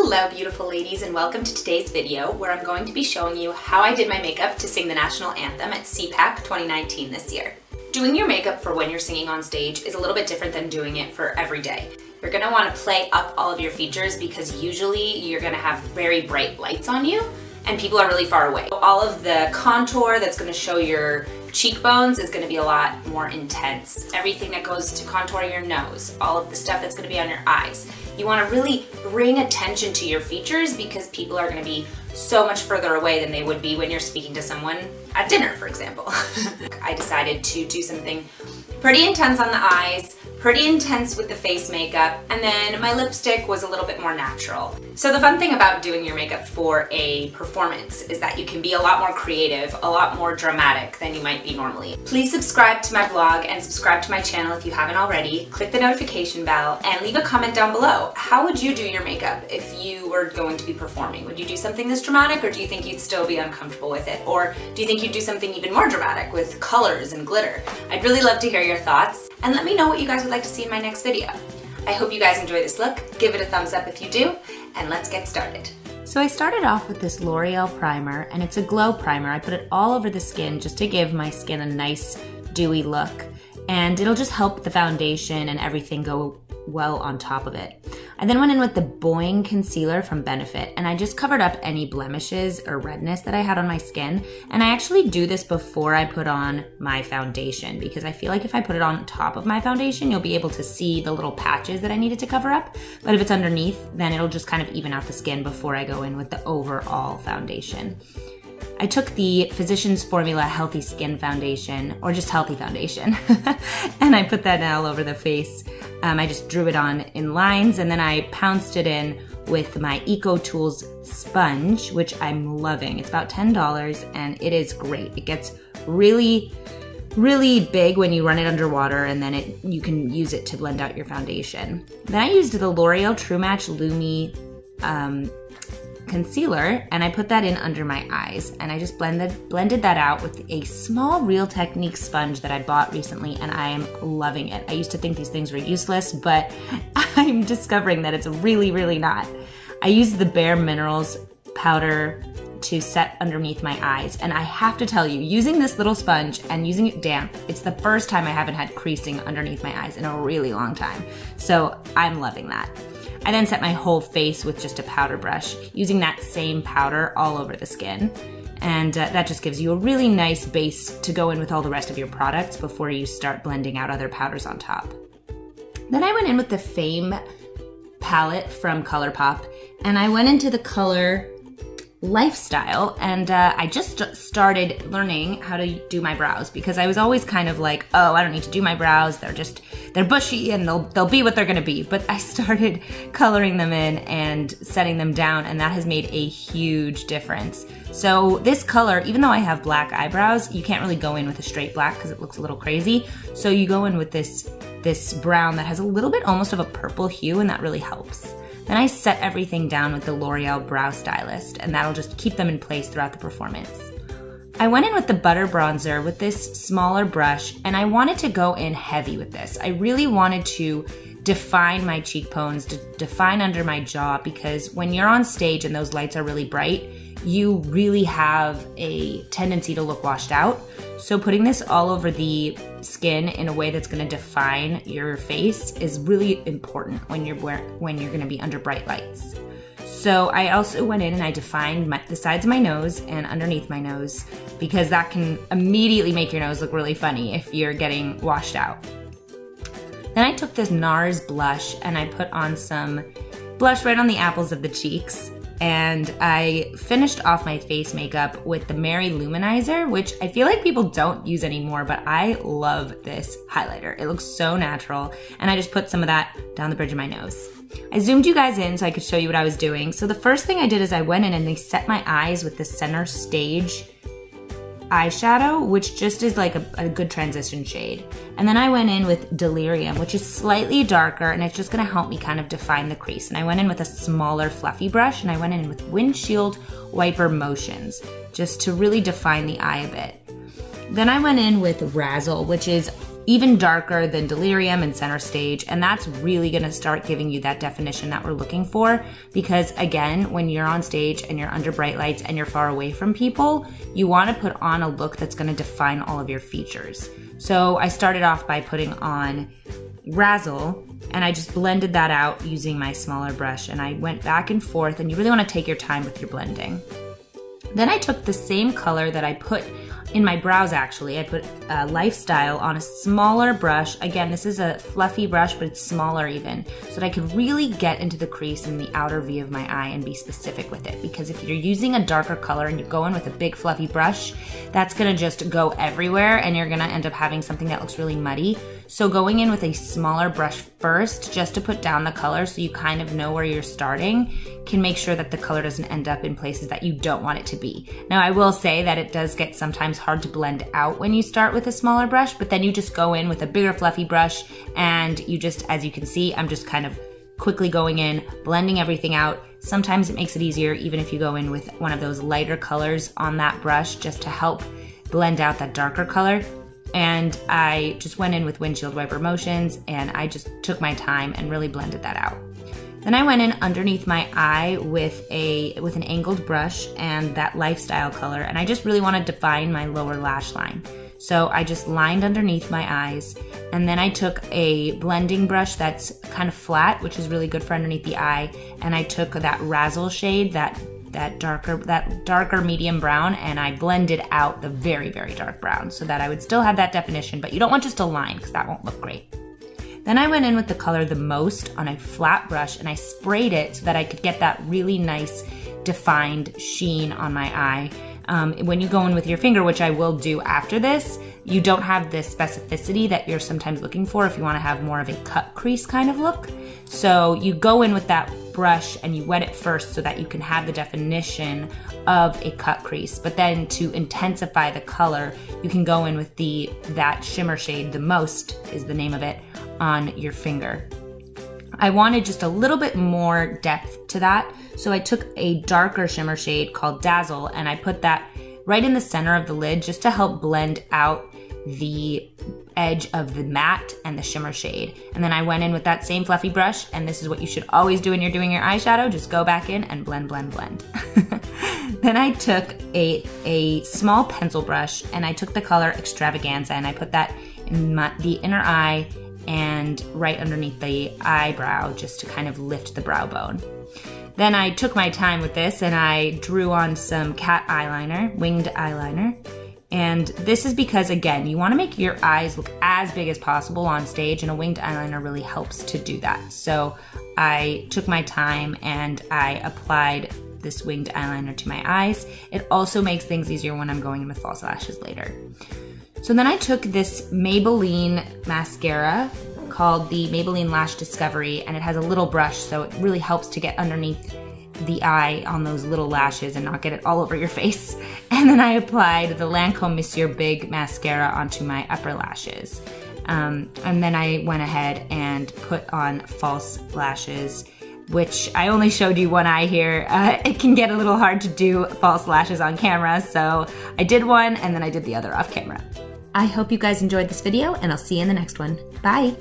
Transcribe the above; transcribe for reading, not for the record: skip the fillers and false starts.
Hello beautiful ladies, and welcome to today's video where I'm going to be showing you how I did my makeup to sing the national anthem at CPAC 2019 this year. Doing your makeup for when you're singing on stage is a little bit different than doing it for every day. You're going to want to play up all of your features because usually you're going to have very bright lights on you and people are really far away. All of the contour that's going to show your cheekbones is going to be a lot more intense. Everything that goes to contour your nose, all of the stuff that's going to be on your eyes. You want to really bring attention to your features because people are going to be so much further away than they would be when you're speaking to someone at dinner, for example. I decided to do something pretty intense on the eyes, pretty intense with the face makeup, and then my lipstick was a little bit more natural. So the fun thing about doing your makeup for a performance is that you can be a lot more creative, a lot more dramatic than you might be normally. Please subscribe to my blog and subscribe to my channel if you haven't already. Click the notification bell and leave a comment down below. How would you do your makeup if you were going to be performing? Would you do something this dramatic, or do you think you'd still be uncomfortable with it? Or do you think you'd do something even more dramatic with colors and glitter? I'd really love to hear your thoughts, and let me know what you guys would like to see in my next video. I hope you guys enjoy this look. Give it a thumbs up if you do, and let's get started. So I started off with this L'Oreal primer, and it's a glow primer. I put it all over the skin just to give my skin a nice dewy look, and it'll just help the foundation and everything go well on top of it. I then went in with the Boing concealer from Benefit, and I just covered up any blemishes or redness that I had on my skin. And I actually do this before I put on my foundation because I feel like if I put it on top of my foundation, you'll be able to see the little patches that I needed to cover up. But if it's underneath, then it'll just kind of even out the skin before I go in with the overall foundation. I took the Physicians Formula Healthy Skin Foundation, or just Healthy Foundation, and I put that all over the face. I just drew it on in lines, and then I pounced it in with my Eco Tools sponge, which I'm loving. It's about $10, and it is great. It gets really big when you run it underwater, and then you can use it to blend out your foundation. Then I used the L'Oreal True Match Lumi concealer, and I put that in under my eyes, and I just blended that out with a small Real Techniques sponge that I bought recently, and I am loving it. I used to think these things were useless, but I'm discovering that it's really not. I used the Bare Minerals powder to set underneath my eyes, and I have to tell you, using this little sponge and using it damp, it's the first time I haven't had creasing underneath my eyes in a really long time, so I'm loving that. I then set my whole face with just a powder brush, using that same powder all over the skin. And that just gives you a really nice base to go in with all the rest of your products before you start blending out other powders on top. Then I went in with the Fame palette from ColourPop, and I went into the color Lifestyle, and I just started learning how to do my brows because I was always kind of like, oh, I don't need to do my brows, they're bushy and they'll be what they're gonna be. But I started coloring them in and setting them down, and that has made a huge difference. So this color, even though I have black eyebrows, you can't really go in with a straight black because it looks a little crazy. So you go in with this brown that has a little bit almost of a purple hue, and that really helps. Then I set everything down with the L'Oreal Brow Stylist, and that'll just keep them in place throughout the performance. I went in with the Butter Bronzer with this smaller brush, and I wanted to go in heavy with this. I really wanted to define my cheekbones, to define under my jaw, because when you're on stage and those lights are really bright, you really have a tendency to look washed out. So putting this all over the skin in a way that's going to define your face is really important when you're going to be under bright lights. So I also went in and I defined the sides of my nose and underneath my nose, because that can immediately make your nose look really funny if you're getting washed out. Then I took this NARS blush and I put on some blush right on the apples of the cheeks. And I finished off my face makeup with the Mary Luminizer, which I feel like people don't use anymore, but I love this highlighter. It looks so natural, and I just put some of that down the bridge of my nose. I zoomed you guys in so I could show you what I was doing. So the first thing I did is I went in and I set my eyes with the Center Stage eyeshadow, which just is like a good transition shade. And then I went in with Delirium, which is slightly darker, and it's just gonna help me kind of define the crease. And I went in with a smaller fluffy brush, and I went in with Windshield Wiper Motions, just to really define the eye a bit. Then I went in with Razzle, which is even darker than Delirium and Center Stage, and that's really gonna start giving you that definition that we're looking for, because again, when you're on stage and you're under bright lights and you're far away from people, you wanna put on a look that's gonna define all of your features. So I started off by putting on Razzle, and I just blended that out using my smaller brush, and I went back and forth, and you really wanna take your time with your blending. Then I took the same color that I put in my brows, actually. I put Lifestyle on a smaller brush. Again, this is a fluffy brush, but it's smaller even, so that I could really get into the crease in the outer V of my eye and be specific with it. Because if you're using a darker color and you go in with a big fluffy brush, that's gonna just go everywhere and you're gonna end up having something that looks really muddy. So going in with a smaller brush first, just to put down the color so you kind of know where you're starting, can make sure that the color doesn't end up in places that you don't want it to be. Now, I will say that it does get sometimes hard to blend out when you start with a smaller brush, but then you just go in with a bigger fluffy brush and you just, as you can see, I'm just kind of quickly going in, blending everything out. Sometimes it makes it easier even if you go in with one of those lighter colors on that brush just to help blend out that darker color. And I just went in with windshield wiper motions and I just took my time and really blended that out. Then I went in underneath my eye with an angled brush and that Lifestyle color, and I just really want to define my lower lash line. So I just lined underneath my eyes, and then I took a blending brush that's kind of flat, which is really good for underneath the eye, and I took that Razzle shade, that darker medium brown, and I blended out the very, very dark brown so that I would still have that definition, but you don't want just a line because that won't look great. Then I went in with the color The Most on a flat brush and I sprayed it so that I could get that really nice defined sheen on my eye. When you go in with your finger, which I will do after this, you don't have the specificity that you're sometimes looking for if you want to have more of a cut crease kind of look. So you go in with that brush and you wet it first so that you can have the definition of a cut crease. But then to intensify the color, you can go in with that shimmer shade, The Most is the name of it, on your finger. I wanted just a little bit more depth to that, so I took a darker shimmer shade called Dazzle and I put that right in the center of the lid just to help blend out the edge of the matte and the shimmer shade. And then I went in with that same fluffy brush, and this is what you should always do when you're doing your eyeshadow, just go back in and blend, blend, blend. Then I took a small pencil brush and I took the color Extravaganza and I put that in the inner eye and right underneath the eyebrow just to kind of lift the brow bone. Then I took my time with this and I drew on some cat eyeliner, winged eyeliner. And this is because, again, you want to make your eyes look as big as possible on stage, and a winged eyeliner really helps to do that. So I took my time and I applied this winged eyeliner to my eyes. It also makes things easier when I'm going in with false lashes later. So then I took this Maybelline mascara called the Maybelline Lash Discovery, and it has a little brush, so it really helps to get underneath the eye on those little lashes and not get it all over your face. And then I applied the Lancome Monsieur Big mascara onto my upper lashes. And then I went ahead and put on false lashes, which I only showed you one eye here. It can get a little hard to do false lashes on camera, so I did one and then I did the other off camera. I hope you guys enjoyed this video, and I'll see you in the next one. Bye!